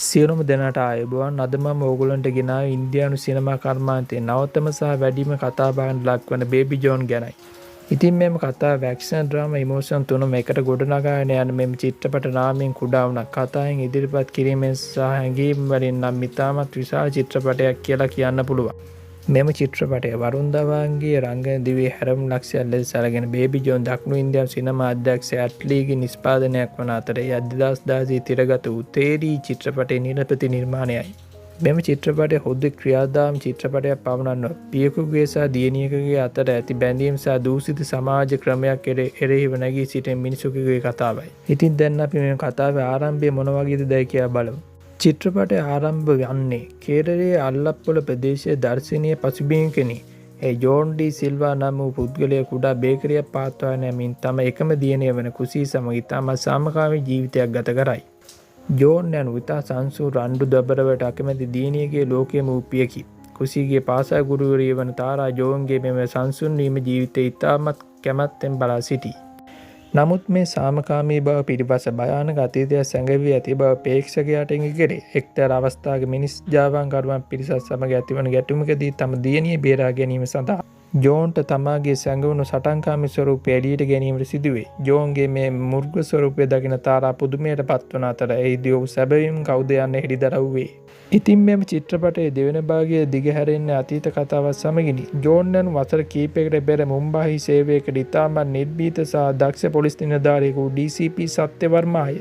සියලුම දෙනාට ආයුබෝවන්. අද මම ඕගොල්ලන්ට ගෙනාවේ ඉන්දියානු සිනමා කර්මාන්තයේ නවතම සහ වැඩිම කතාබහකට ලක්වන බේබි ජෝන් ගැනයි. ඉතින් මෙම කතාව ඇක්ෂන් ඩ්‍රාමා ඉමෝෂන් තුනම එකට ගොඩනගාගෙන යන මෙම චිත්‍රපට නාමයෙන් කුඩා වුණත් කතාවෙන් ඉදිරිපත් කිරීමෙන් සහ හැඟීම් වලින් නම් ඉතාමත් විශාල චිත්‍රපටයක් කියලා කියන්න පුළුවන්. මෙම චිත්‍රපටය වරුන් ධවන්ගේ රංගන දිවියේ හැරවුම් ලක්ෂ්‍යයක් ලෙස සැලකෙන බේබි ජෝන් දකුණු ඉන්දියානු සිනමා අධ්‍යක්ෂ ඇට්ලීගේ නිෂ්පාදනයක් වන අතර 2016 තිරගත වූ තේරී චිත්‍රපටයේ නිරපති නිර්මාණයයි. මෙම චිත්‍රපටය හොඳ ක්‍රියාදාම චිත්‍රපටයක් පමණක් නොව පියෙකුගේ සහ දියණියකගේ අතර ඇති බැඳීම් සහ දූෂිත සමාජ ක්‍රමයක් එරෙහිව නැගී සිටින මිනිසෙකුගේ කතාවයි. ඉතින් දැන් අපි මේ කතාවේ ආරම්භය මොන වගේද දැයි කියලා බලමු. චිත්‍රපටය ආරම්භ වන්නේ කේරළයේ අල්ලප්පොළ ප්‍රදේශයේ දර්ශනීය පසුබිමකනි. ඒ ජෝන් ඩී සිල්වා නම් වූ පුද්ගලයා කුඩා බේකරියක් පවත්වාගෙන යමින් තම එකම දියණිය වන කුසී සමග ඉතාමත් සාමකාමී ජීවිතයක් ගත කරයි. ජෝන් යනු ඉතා සංසූ රණ්ඩු දබරවට අකමැති දියණියගේ ලෝකයේ මූපියකි. කුසීගේ පාසල් ගුරුවරිය වන තාරා ජෝන්ගේ මෙම සංසුන් වීම ජීවිතය ඉතාමත් කැමැත්තෙන් බලා සිටී. නමුත් මේ සාමකාමී බව පිටිපස භයානක අතීතයක් සැඟවී ඇති බව ප්‍රේක්ෂකයාට ඉඟිකරේ. එක්තරා අවස්ථාවක මිනිස් ජාවාංකරුවන් පිරිසක් සමග ඇතිවන ගැටුමකදී තම දියණිය බේරා ගැනීම සඳහා ජෝන්ට තමාගේ සැඟවුණු සටන්කාමී ස්වරූපය එළියට ගැනීමට සිදුවේ. ජෝන්ගේ මේ මුර්ග ස්වරූපය දකින තාරා පුදුමයට පත්වන අතර එහිදී ඔහු සැබවින්ම කවුද යන්න හෙළිදරව් වේ. ඉතින් මෙම චිත්‍රපටයේ දෙවන භාගයේ දිගහැරෙන්නේ අතීත කතාවක් සමගිනි. ජෝන් යනු වසර කිහිපයකට පෙර මුම්බායි සේවයකට ඉතාමත් නිර්භීත සහ දක්ෂ පොලිස් නිලධාරියෙකු DCP සත්‍යවර්මාය.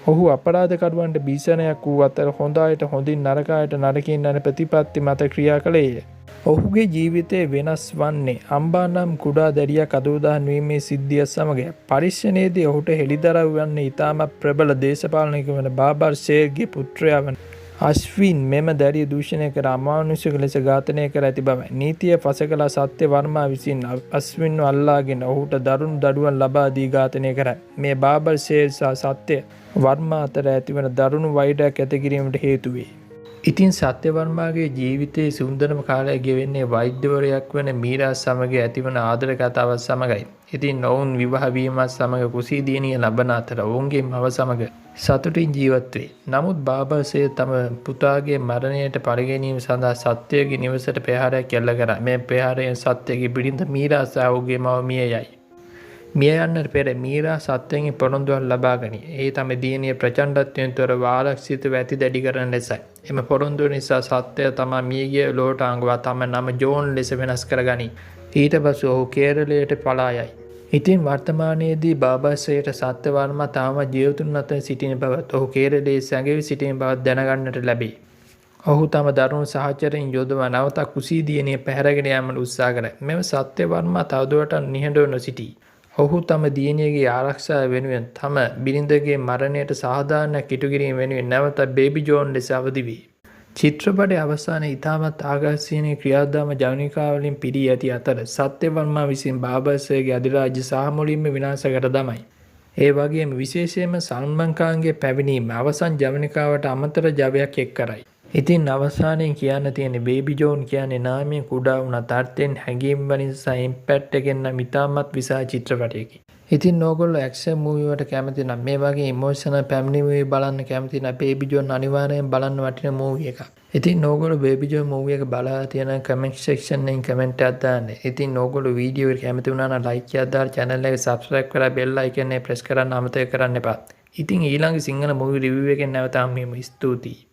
ඔහු අපරාධකරුවන්ට භීෂණයක් වූ අතර හොඳ අයට හොඳින් නරක අයට නරකින් යන ප්‍රතිපත්ති මත ක්‍රියා කළේය. ඔහුගේ ජීවිතය වෙනස් වන්නේ අම්බා නම් කුඩා දැරියක් අතුරුදහන් වීමේ සිද්ධිය සමග. පරීක්ෂණයේදී ඔහුට හෙළිදරව් වන්නේ ඉතාමත් ප්‍රබල දේශපාලනික වන බාබර් ෂේර්ගේ පුත්‍රයා වන අශ්වින් මෙම දැරිය දූෂණය කර අමානුෂික ලෙස ඝාතනය කර ඇති බවයි. නීතිය පසකලා සත්‍යවර්මා විසින් අශ්වින්ව අල්ලාගෙන ඔහුට දරුණු දඩුවම් ලබා දී ඝාතනය කරයි. මේ බාබර් ෂේර් සහ සත්‍යවර්මා අතර ඇතිවන දරුණු වෛරයක් ඇති කිරීමට හේතු වේ. ඉතින් සත්‍යවර්මාගේ ජීවිතයේ සුන්දරම කාලය ගෙවෙන්නේ වෛද්‍යවරයෙක් වන මීරා සමග ඇතිවන ආදර කතාවත් සමගයි. ඉතින් ඔවුන් විවාහ වීමත් සමග කුසී දියණිය ලබන අතර ඔවුන්ගේ මව සමග සතුටින් ජීවත් වේ. නමුත් බාබර් ෂේර් තම පුතාගේ මරණයට පරිගැනීම සඳහා සත්‍යගේ නිවසට ප්‍රහාරයක් එල්ල කරා. මේ ප්‍රහාරයෙන් සත්‍යගේ බිරිඳ මීරා සහ ඔහුගේ මව මිය යයි. මිය යන්නට පෙර මීරා සත්‍යයෙන් පොරොන්දුවක් ලබා ගනී. ඒ තම දියණිය ප්‍රචණ්ඩත්වයෙන් තොරව ආරක්ෂිතව ඇති දැඩි කරන ලෙසයි. එම පොරොන්දුව නිසා සත්‍යය තමා මියගිය ලොවට අංගවා තම නම ජෝන් ලෙස වෙනස් කරගනී. ඊට පසු ඔහු කේරළයට පලා යයි. ඉතින් වර්තමානයේදී බාබර් ෂේර්ට සත්‍යවර්මා තාම ජීවතුන් අතර සිටින බවත් ඔහු කේරළයේ සැඟවී සිටින බවත් දැනගන්නට ලැබේ. ඔහු තම දරුණු සහචරයින් යොදවා නැවත කුසී දියණිය පැහැරගෙන යාමට උත්සාහ කරයි. මෙම සත්‍යවර්මා තවදුරටත් නිහඬව නොසිටී. ඔහු තම දියණියගේ ආරක්ෂාව වෙනුවෙන් තම බිරිඳගේ මරණයට සාධාරණයක් ඉටු කිරීම වෙනුවෙන් නැවත බේබි ජෝන් ලෙස අවදි වේ. චිත්‍රපටයේ අවසානයේ ඉතාමත් ආකර්ෂණීය ක්‍රියාදාම ජවනිකාවලින් පිරී ඇති අතර සත්‍යවර්මා විසින් බාබර් ෂේර්ගේ අධිරාජ්‍ය සාමුලින්ම විනාශ කර දමයි. ඒ වගේම විශේෂයෙන්ම සල්මන් ඛාන්ගේ පැමිණීම අවසන් ජවනිකාවට අමතර ජවයක් එක් කරයි. ඉතින් අවසානයේ කියන්න තියෙන බේබි ජෝන් කියන්නේ නාමයෙන් කුඩා වුණත් අර්ථයෙන් හැඟීම් වලින් සහ ඉම්පැක්ට් එකෙන් නම් ඉතාමත් විශාල චිත්‍රපටයකි. ඉතින් ඕගොල්ලෝ ඇක්ෂන් මූවි වලට කැමති නම් මේ වගේ ඉමෝෂනල් පැමිණි මූවි බලන්න කැමති නම් බේබි ජෝන් අනිවාර්යෙන් බලන්න වටින මූවි එකක්. ඉතින් ඕගොල්ලෝ බේබි ජෝන් මූවි එක බලලා තියෙන කමෙන්ට් සෙක්ෂන් එකෙන් කමෙන්ට් එකක් දාන්න. ඉතින් ඕගොල්ලෝ වීඩියෝ එක කැමති වුණා නම් ලයික් එකක් දාලා channel එක subscribe කරලා bell icon එක press කරන්න අමතක කරන්න එපා. ඉතින් ඊළඟ සිංහල මූවි රිවිව් එකෙන් නැවත හම්බෙමු. ස්තුතියි.